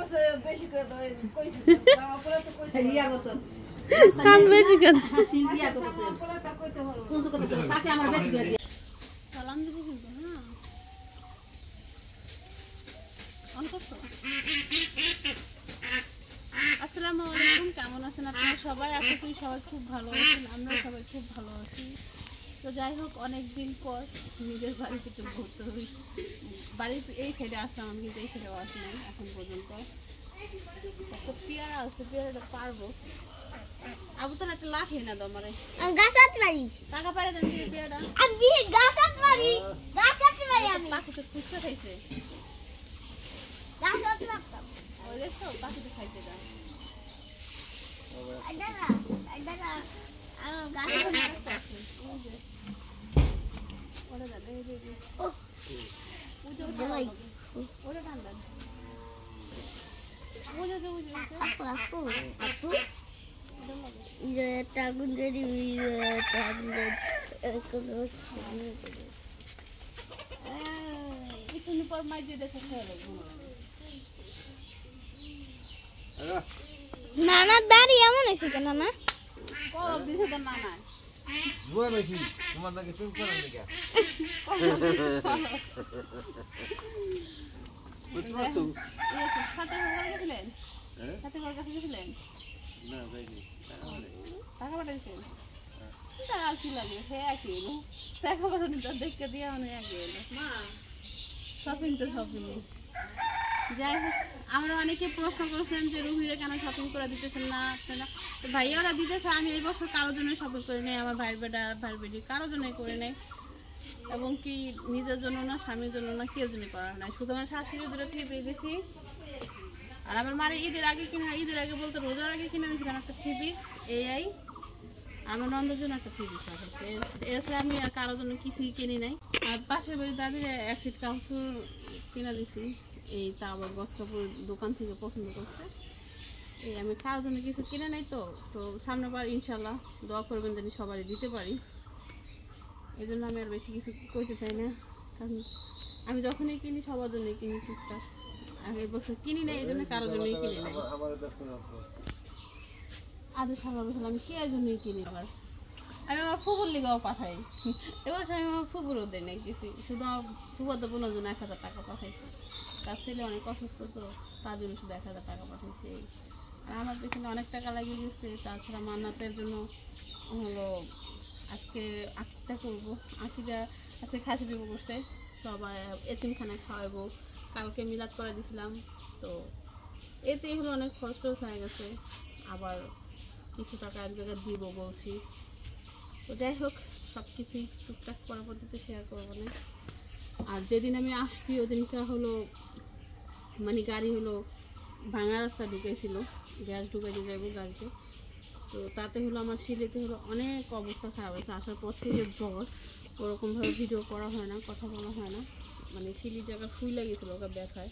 বসে বেশি করে দাও কইছি আমার পরে তো কইতে ইয়া মত কান বেশি করে হাসি দিয়া করতেছে আমার পরে তা কইতে হলো কোন কথা তাকে আমার বেশি করে সালাম দিবি কিন্তু হ্যাঁ অন করছো আসসালামু আলাইকুম কেমন আছেন আপনারা সবাই আশা করি সবাই খুব ভালো আছেন আমরা সবাই খুব ভালো আছি তো যাই হোক অনেক দিন পর নিজের বাড়িতে একটু ঘুরতে হয়েছে বাড়ির এই সাইডে আসলাম আমি কিন্তু এই সাইডেও আসি নাই এখন পর্যন্ত একটা পেয়ারা আছে পেয়ারাটা পারবো আবু তোর একটা লাঠি না দাও আমারে গাছত পারি টাকা পারে দেন দিয়ে পেয়ারা আমি গাছত পারি আমি পাখি তো খুঁজতে খাইছে গাছত পারতাম ওই দেখছো পাখি তো খাইছে না দাদা গাছত ওরে দাদা এই যে ও উজো ভাই ওরে ঠান্ডা উজো আপু ये टागुन रेडी टागुन इतनी पर माई दे देखो खेलो नाना दारी এমন হইছে কেন না কো দিছে তো নানা জুয়া নাকি তোমার নাকি ফিল্ম করেন নাকি বুঝছো এই সাথে ঘর গেছিলেন সাথে ঘর গেছিলেন না যাইনি টাকা পাঠাইছেন টাকা কি লাগে হে কি এলো টাকা পাঠানো তো দেখে দিয়ে মানে আগে এলো মা শপিং তো শপিং যাই হোক আমরা অনেকে প্রশ্ন করেছেন যে রুহিরে কেন শপিং করে দিতেছেন না আপনারা তো ভাইয়ারা দিতেছে আমি এই বছর কারোর জন্য শপিং করে নেই আমার ভাইয়ের বেটি কারোর জন্যই করে নেই এবং কি নিজের জন্য না স্বামীর জন্য না কেউ জন্য করা নাই শুধু আমার শাশুড়ি দূরে থেকে পেয়ে গেছি আর আমার মারে ঈদের আগে বলতে রোজার আগে কিনে দিয়েছিলাম একটা 3 পিস এই আমার নন্দের জন্য একটা 3 পিস আছে এছাড়া আমি আর কারোর জন্য কিছুই কিনি নাই আর পাশের বাড়ি দাদির এক সিট কাপড় কিনে দিছি এই তা আবার গস কাপড় দোকান থেকে পছন্দ করছে এই আমি কারোর জন্য কিছু কিনে নাই তো সামনেবার ইনশাল্লাহ দোয়া করবেন যেন সবারই দিতে পারি এই জন্য আমি আর বেশি কিছু কইতে চাই না কারণ আমি যখনই কিনি সবার জন্যই কিনি টুকটাক আগের বছর কিনি না এই জন্য কারোর জন্যই কিনি নাই আদৌ সবার বছর আমি কে জন্যই কিনি আবার আমি আমার ফুকুর লিগাও পাঠাই এবার আমি আমার ফুকুরও দেয় নাই কিছু শুধু আমার ফুকুর বোনের জন্য 1000 টাকা পাঠাইছি তার ছেলে অনেক অসুস্থ তো তার জন্য শুধু 1000 টাকা পাঠাইছে আর আমার পেছনে অনেক টাকা লাগিয়ে গেছে তাছাড়া মান্নাতের জন্য হলো আজকে আঁকিটা করবো আঁকিটা আজকে খাসি দিব করছে সবাই এতিমখানা খাওয়াবো কালকে মিলাদ করে দিয়েছিলাম তো এতেই হলো অনেক কষ্ট হয়ে গেছে আবার কিছু টাকা এক জায়গায় দিব বলছি তো যাই হোক সব কিছুই টুকটাক পরবর্তীতে শেয়ার করবো না আর যেদিন আমি আসছি ওদিনটা হলো মানে গাড়ি হলো ভাঙা রাস্তা ঢুকেছিল গ্যাস ঢুকাইতে যাইব গাড়িতে তো তাতে হলো আমার সিলেতে হলো অনেক অবস্থা খারাপ হয়েছে আসার পর থেকে জ্বর ওরকমভাবে ভিডিও করা হয় না কথা বলা হয় না মানে সিলির জায়গা ফুল লাগিয়েছিল ওকে ব্যথায়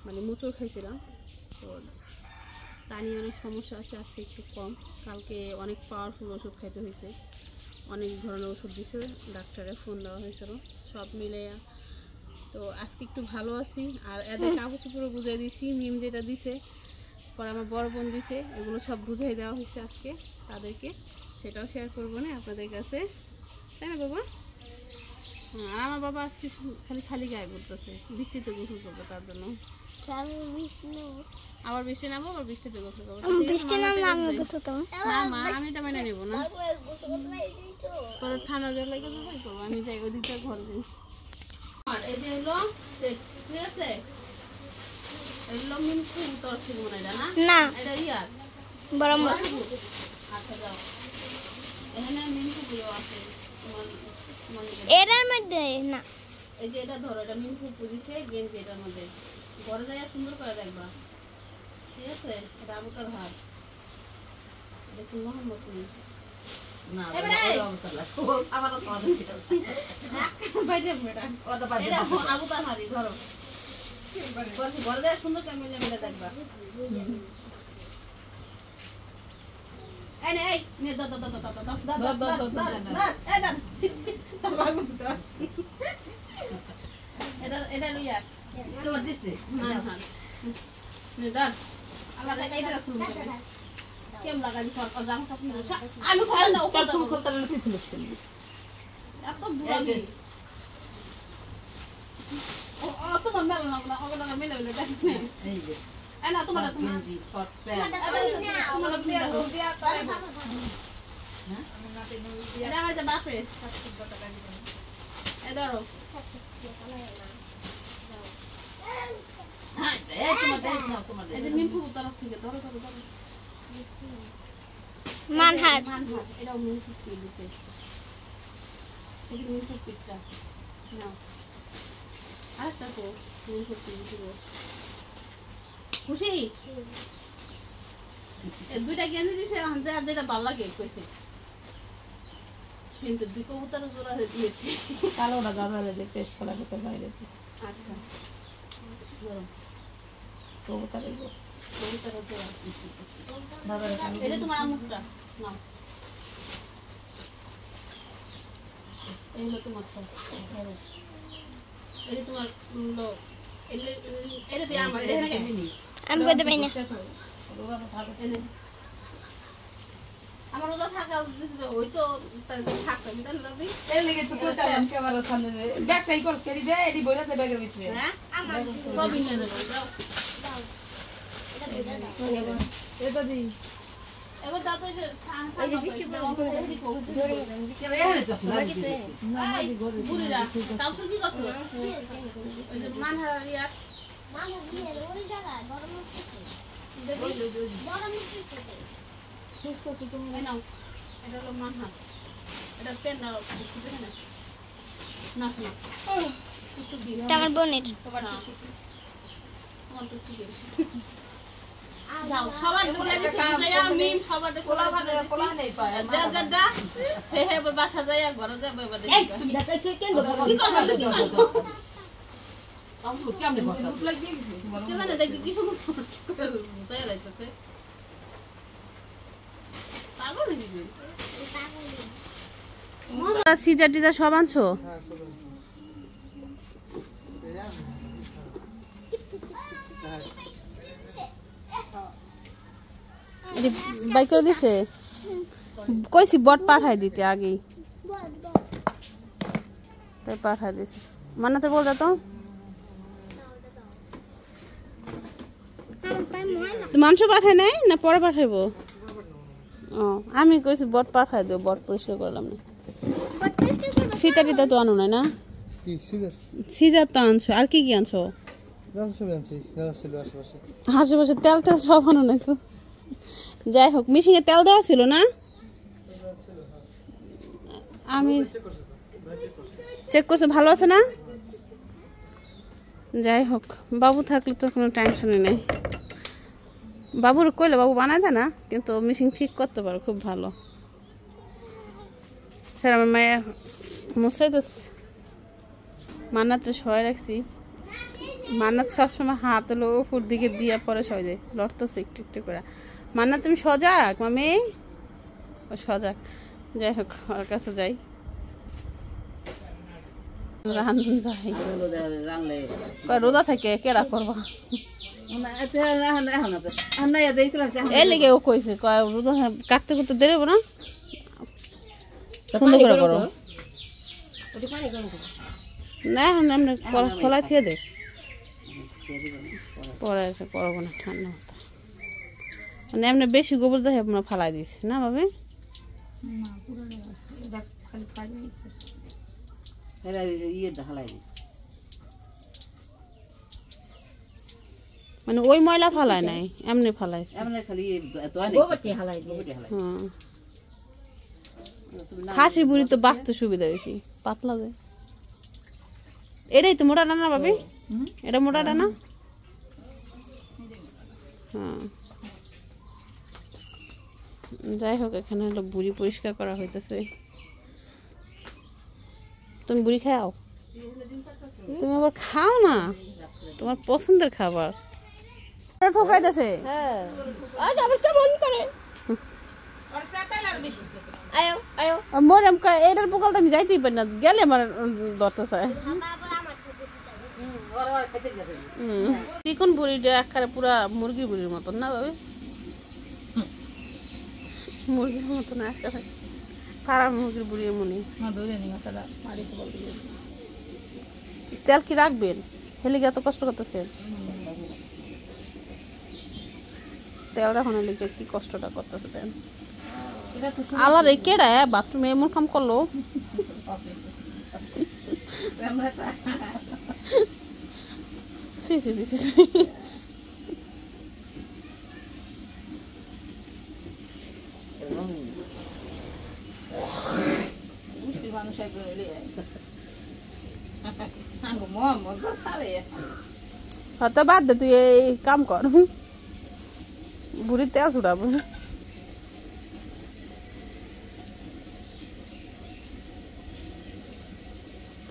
মানে মোচড় খাইছিলাম তো তা নিয়ে অনেক সমস্যা আছে আজকে একটু কম কালকে অনেক পাওয়ারফুল ওষুধ খাইতে হয়েছে অনেক ধরনের ওষুধ দিয়েছে ডাক্তারে ফোন দেওয়া হয়েছিল সব মিলে তো আজকে একটু ভালো আছি আর এদের কাপড় চোপড়ও বুঝিয়ে দিয়েছি মিম যেটা দিছে পরে আমার বড় বোন দিছে এগুলো সব বুঝিয়ে দেওয়া হয়েছে আজকে তাদেরকে সেটাও শেয়ার করবো না আপনাদের কাছে তাই না বাবা আর আমার বাবা আজকে খালি গায়ে ঘুরতেছে বৃষ্টিতে গোসল করবো তার জন্য আবার বৃষ্টি নামবো আবার বৃষ্টিতে গোসল করবো না মা আমি এটা মেনে নেবো না পরে ঠান্ডা জল লাগে করবো আমি যাই ওদিকটা ঘর যাই আর এই যে হলো ঠিক আছে এগুলো মিনকু তোর থেকে মনে হয় না এটা ইয়ার বড় আচ্ছা যাও এখানে মিনকু গুলো আছে এটার মধ্যে না এই যে এটা ধরো এটা মিনকু পুজিছে গেঞ্জি এটার মধ্যে ঘরে যাই সুন্দর করে দেখবা ঠিক আছে এটা আবুতার হাত এটা কি মোহাম্মদ না আবুতার হাতি ধরো ঘরে যাই সুন্দর করে মিলে মিলে দেখবা এই নে এটা লইয়া তোমার দিছে নিদার আল্লাহ এইটা রাখুন কেম লাগাই সরকার জামটা খুলে আমি খুলে না উপর থেকে খুলতে না তুই খুলে এত বুড়ামি ও তোমার মেলা না ওগুলো মেলে মেলে দেখে এই যে এনা তোমার গেঞ্জি শর্ট প্যান্ট তোমার দিয়া করে হ্যাঁ আমি নাতে দিয়া এটা আমার বাপে 70 টাকা দিবেন এ ধরো হ্যাঁ এই তোমার এই যে মিনফু তরফ থেকে ধরো মানহাট এটাও মিনফু দিতে এই মিনফু পিটটা নাও আরেকটা তো মিনফু দিতে খুশি এই দুইটা গেঞ্জি দিছে হাতে আর যেটা ভালো লাগে কইছে কিন্তু দুই কবুতর জোড়া দিয়েছে কালোটা গাড়ালে দেখতে শালা করতে বাইরে আচ্ছা কবুতর জোড়া বাবা এই যে তোমার আমুকটা নাও এই হলো তোমার তো এই যে তোমার লো এটা দিয়ে আমার এটা কেমনি আমি করতে পারি না আমার রোজা থাকা ওই তো থাকতো দাদি এর লেগে তো চালাম ক্যামেরার সামনে ব্যাগটাই করস করি দে এডি বইরাতে ব্যাগের ভিতরে হ্যাঁ কবি নিয়ে দেবো দাও এটা দি এবার দাও তো এই যে বুড়িরা তাও তো কি করছো ওই যে মানহারা রিয়া ওই জায়গা গরম হচ্ছে এই নাও এটা হলো মানহা এটা পেন নাও দেখে না না না কিছু দিন আমার বোনের তোমার তো ঠিক আছে যাও সবাই বলে দিছি যে আমি সবাই কোলা নেই পায় যা হে হে বাসা যায় ঘরে যাবে বাদে এই তুমি যাচ্ছে কেন আমু কেমনে কথা কে জানে দেখি কি সুন্দর বুঝাই যাইতেছে পাগল হয়ে গেছে সিজার টিজার সব আনছো বাই করে দিছে কইছি বট পাঠাই দিতে আগেই তাই পাঠাই দিছে মানাতে বল তো মাংস পাঠায় নাই না পরে পাঠাইবো ও আমি কইছি বট পাঠাই দেবো বট পরিষ্কার করলাম না ফিতা টিতা তো আনো নাই না কি সিজার সিজার তো আনছো আর কি কি আনছো সব আনছি ছিল আশেপাশে আশেপাশে তেল টেল সব আনো নাই তো যাই হোক মিশিংয়ে তেল দেওয়া ছিল না আমি চেক করছে ভালো আছে না যাই হোক বাবু থাকলে তো কোনো টেনশনই নেই বাবুর কইলে বাবু বানায় দেয় না কিন্তু মিশিং ঠিক করতে পারো খুব ভালো স্যার আমার মায়ের মুছাই তো মান্নাতে সবাই রাখছি মান্নাত সবসময় হাত হলো উপর দিকে দিয়ে পরে সবাই যায় লড়তেছে একটু একটু করে মান্নাত তুমি সজাগ মামি ও সজাগ যাই হোক ওর কাছে যাই রান্ধন যাই রোদা থেকে কেরা করবা এই লেগে ও কইছে রোদা কাটতে করতে দেব না সুন্দর করে করো না এমনি খোলা থেকে দে পরে এসে করবো না ঠান্ডা হতো মানে এমনি বেশি গোবর যাই আপনার ফালাই দিস না ভাবে মানে ওই ময়লা ফালায় নাই এমনি ফালাইছে খাসি বুড়ি তো বাঁচতে সুবিধা বেশি পাতলা যায় এটাই তো মোটাটা না ভাবি এটা মোটাটা না হ্যাঁ যাই হোক এখানে হলো বুড়ি পরিষ্কার করা হইতেছে তুমি বুড়ি খাও তুমি আবার খাও না তোমার পছন্দের খাবার ঠোকাইতেছে আজ আবার কেমন করে এটার পোকাল তো আমি যাইতেই পারি না গেলে আমার ধরতে চায় চিকন বুড়িটা একবারে পুরা মুরগি বুড়ির মতন না ভাবে মুরগির মতন একবারে ফার্ম মুরগির বুড়ি মনে তেল কি রাখবেন হেলিগে এত কষ্ট করতেছেন তেল রাখুন হেলিগে কি কষ্টটা করতেছে দেন আলার এই কেডা বাথরুমে এমন কাম করলো Sí, sí, sí, sí. হয়তো বাদ দে তুই এই কাম কর বুড়ি তেল ছুটাবো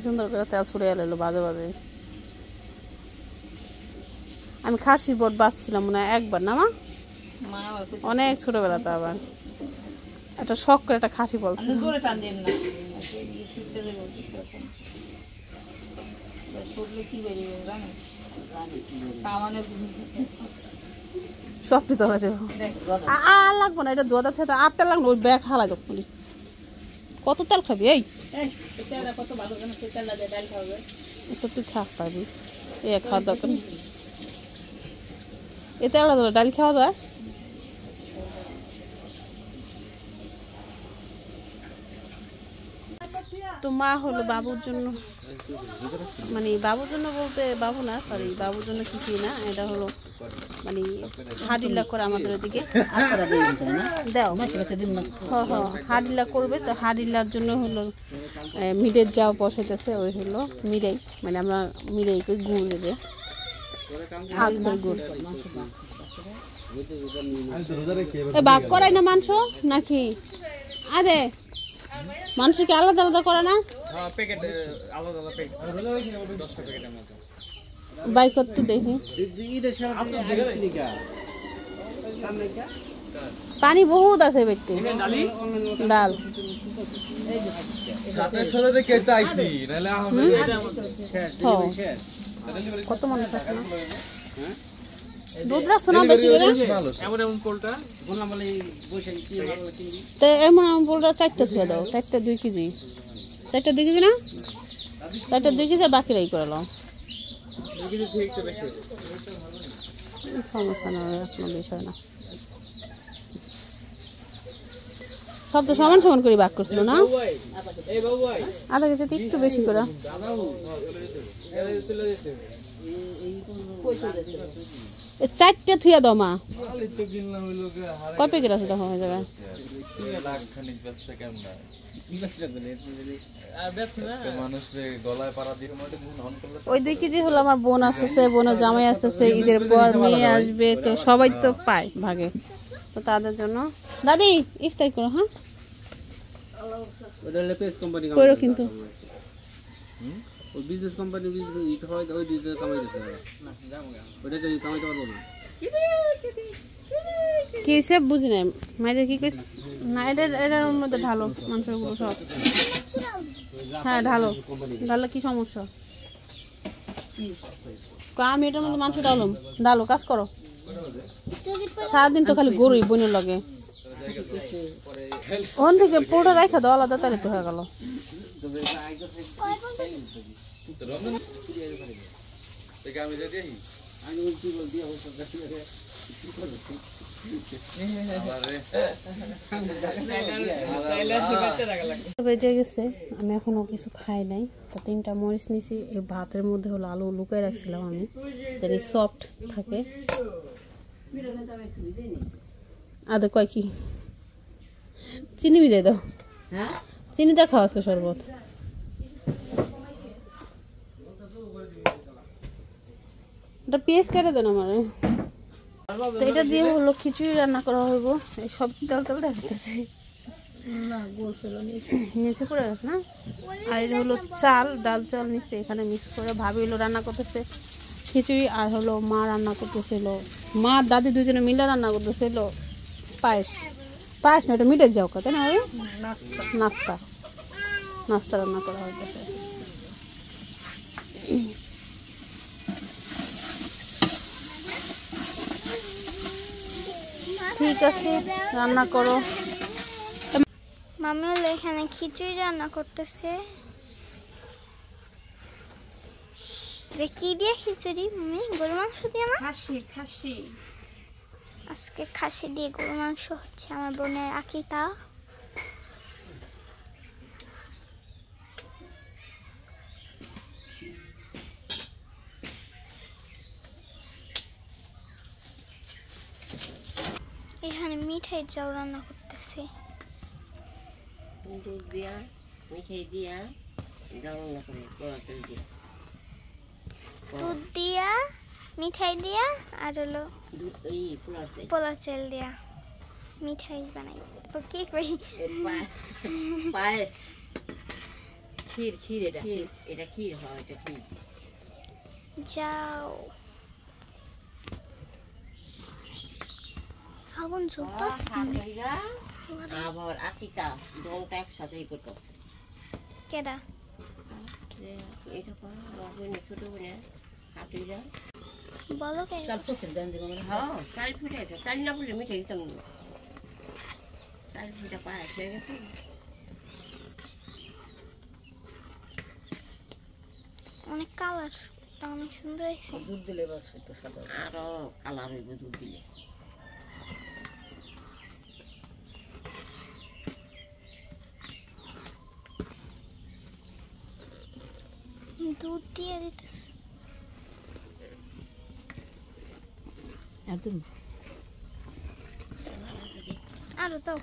সুন্দর করে তেল ছুড়ে এলো বাজে বাজে আমি খাসির বট বাঁচছিলাম মনে হয় একবার না মা অনেক ছোটবেলাতে আবার একটা শখ করে একটা খাসি বলছে সবটি তোলা যাবো আর লাগবো না এটা দুয়াদা থেকে আর তেল লাগবে ওই ব্যাগ হালাই দেবো কত তেল খাবি এই তুই খা পাবি এ খাওয়া দরকার এতে আলাদা ডাল খাওয়া যায় তো মা হলো বাবুর জন্য মানে বাবুর জন্য বলতে বাবু না সরি বাবুর জন্য কিছুই না এটা হলো মানে হাডিল্লা করে আমাদের ওদিকে দাও হাডিল্লা করবে তো হাডিল্লার জন্য হলো মিরের যাও বসাইতেছে ওই হলো মিরাই মানে আমরা মিরাই কই গুড় দেবে বাঘ করাই না মাংস নাকি আরে মাংস কি আলাদা আলাদা করে না বাইক তো দেখি পানি বহুত আছে বেটে ডাল কত মনে থাকে না দুধ রাখছো না বেশি করে তো এমন পোলটা 4টা ধুয়ে দাও 4টা 2 কেজি 4টা 2 কেজি না 4টা 2 কেজি বাকি রাই করে নাও সমস্যা না কোনো বিষয় না সব তো সমান সমান করে ভাগ করছিল না আধা কেজি একটু বেশি করে 4টা থুয়া দাও মা কয় প্যাকেট আছে তখন হয়ে যাবে ওই 2 কেজি হলো আমার বোন আসতেছে বোনের জামাই আসতেছে ঈদের পর মেয়ে আসবে তো সবাই তো পায় ভাগে তো তাদের জন্য দাদি ইফতার করো হ্যাঁ করো কিন্তু বিজনেস কোম্পানি ইট হয় ওই বিজনেস কামাই দিতে হবে ওটা তো কামাইতে পারবো না কি সব বুঝি না মাইদের কি না এটার মধ্যে ঢালো মাংসগুলো সব হ্যাঁ ঢালো ঢাললে কি সমস্যা আমি এটার মধ্যে মাংস ডালুম ডালো কাজ করো সারাদিন তো খালি গরুই বোনের লাগে ওখান থেকে পুরোটা রেখে দাও আলাদা তাহলে তো হয়ে গেল বেজে গেছে আমি এখনো কিছু খাই নাই তো 3টা মরিচ নিছি এই ভাতের মধ্যে হলো আলু লুকাই রাখছিলাম আমি যাতে সফট থাকে আদে কয় কি চিনি ভিজাই দাও হ্যাঁ চিনি দা খাও আজকে শরবত এটা পেঁয়াজ কেটে দেন আমার তো এটা দিয়ে হলো খিচুড়ি রান্না করা হইব এই সব তেল তেল দেখাতেছি নিচে করে গেছে না আর এটা হলো চাল ডাল চাল নিচে এখানে মিক্স করে ভাবি হলো রান্না করতেছে খিচুড়ি আর হলো মা রান্না করতেছিল মা দাদি দুজনে মিলে রান্না করতেছিল পায়েস পায়েস না এটা মিটের যাও তাই না ওই নাস্তা নাস্তা রান্না করা হইতেছে ঠিক আছে রান্না করো। মামি হলো এখানে খিচুড়ি রান্না করতেছে। কি দিয়ে খিচুড়ি মামি? গরু মাংস দিয়ে না? খাসি আজকে খাসি দিয়ে গরু মাংস হচ্ছে আমার বোনের আকিতা। এখানে মিঠাই চাল রান্না করতেছে। দুধ দিয়া মিঠাই দিয়া জাল রান্না করে পোলা তেল দিয়া দুধ দিয়া মিঠাই দিয়া আর হলো দুধ এই পোলার তেল পোলা চাল দিয়া মিঠাই বানাই। তারপর কি কই পায়েস ক্ষীর এটা ক্ষীর হয় এটা ক্ষীর। যাও আগুন জ্বলতেছে। আবার আকিতা দমটা একসাথেই করতো। কেডা? এটা ছোট বোনে হাতুইরা বলো কে? হ্যাঁ চাল ফুটে আছে, চাল না ফুটে মিঠে দিতাম না। চাল ফুটা পায়েস হয়ে গেছে। অনেক কালার, অনেক সুন্দর হয়েছে। দুধ দিলে বাস একটু সাদা আরো কালার হইব দুধ দিলে। দুধ দিয়ে দিতেছে। আরো দাও।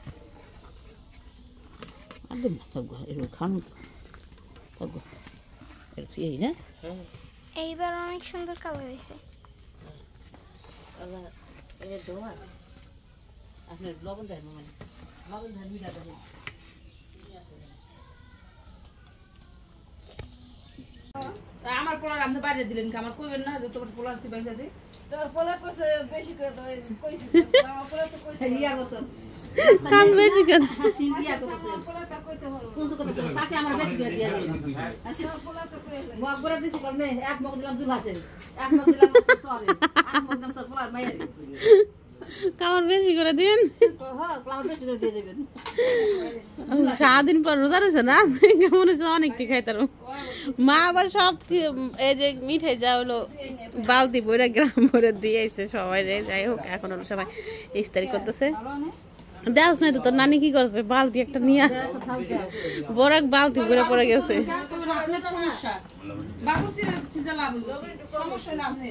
এইবার অনেক সুন্দর কালার হয়েছে। লবণ দেয় মানে লবণ দেয় মিঠা দেয়। আমার পোলার আপনি বাইরে দিলেন কি? আমার কইবেন না যে তোমার পোলার তুই বাইরে দে। তোর পোলা কইছে বেশি করে দাও, কইছি আমার পোলা তো কইছে ইয়া মতো কান বেশি করে ইয়া করতেছে পোলা তা কইতে হলো। কোন করতেছে তাকে আমার বেশি করে দিয়া দিই। আমার পোলা তো কইছে মগ বড় দিছি কম নে এক মগ দিলাম দুল হাসে এক মগ দিলাম সরি এক মগ দিলাম তোর পোলার মাইয়ারি কামার বেশি করে দিন। হ্যাঁ ক্লাউড বেশি করে দিয়ে দেবেন। সারাদিন পর রোজা রয়েছে না, মনে হচ্ছে অনেকটি খাইতার। মা আবার সব এই যে মিঠাই যা হলো বালতি বইরা গ্রাম ভরে দিয়েছে সবাই। যাই হোক এখন হলো সবাই ইফতারি করতেছে। দেখছ না তো তোর নানি কি করছে? বালতি একটা নিয়ে বড় এক বালতি ভরে পড়ে গেছে। সমস্যা বাবুসির খুঁজে লাভ হইলো, সমস্যা না আপনি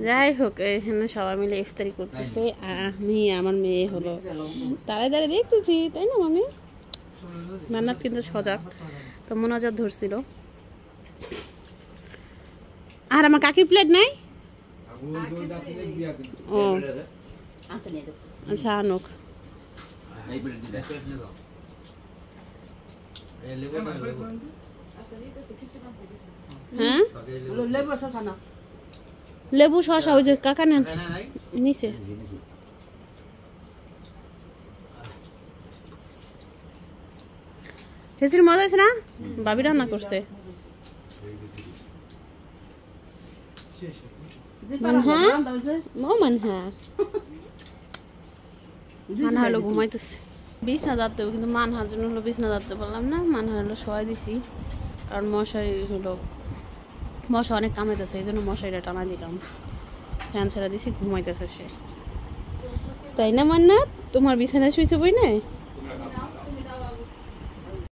যাই হোক এখানে সবাই মিলে ইফতারি করতেছে। আর আমি আমার মেয়ে হলো তারাই দাঁড়িয়ে দেখতেছি, তাই না মামি? মান্নাত কিন্তু সজাগ, তো মোনাজাত ধরছিল। আর আমার কাকির প্লেট নাই? ও আচ্ছা আনুক। হ্যাঁ লেবু শসা ওই যে কাকা নেন নিচে। খিচুড়ি মজা আছে না? ভাবি রান্না করছে। মানহা হলো ঘুমাইতেছে, বিছনা যাতে হবে, কিন্তু মানহার জন্য হলো বিছনা যাতে পারলাম না। মানহা হলো শোয়াই দিছি, কারণ মশারি হলো মশা অনেক কামাইতেছে, এই জন্য মশারিটা টানা দিলাম, ফ্যান ছেড়ে দিছি, ঘুমাইতেছে সে। তাই না মান্নাত? তোমার বিছানায় শুয়েছে বই নাই?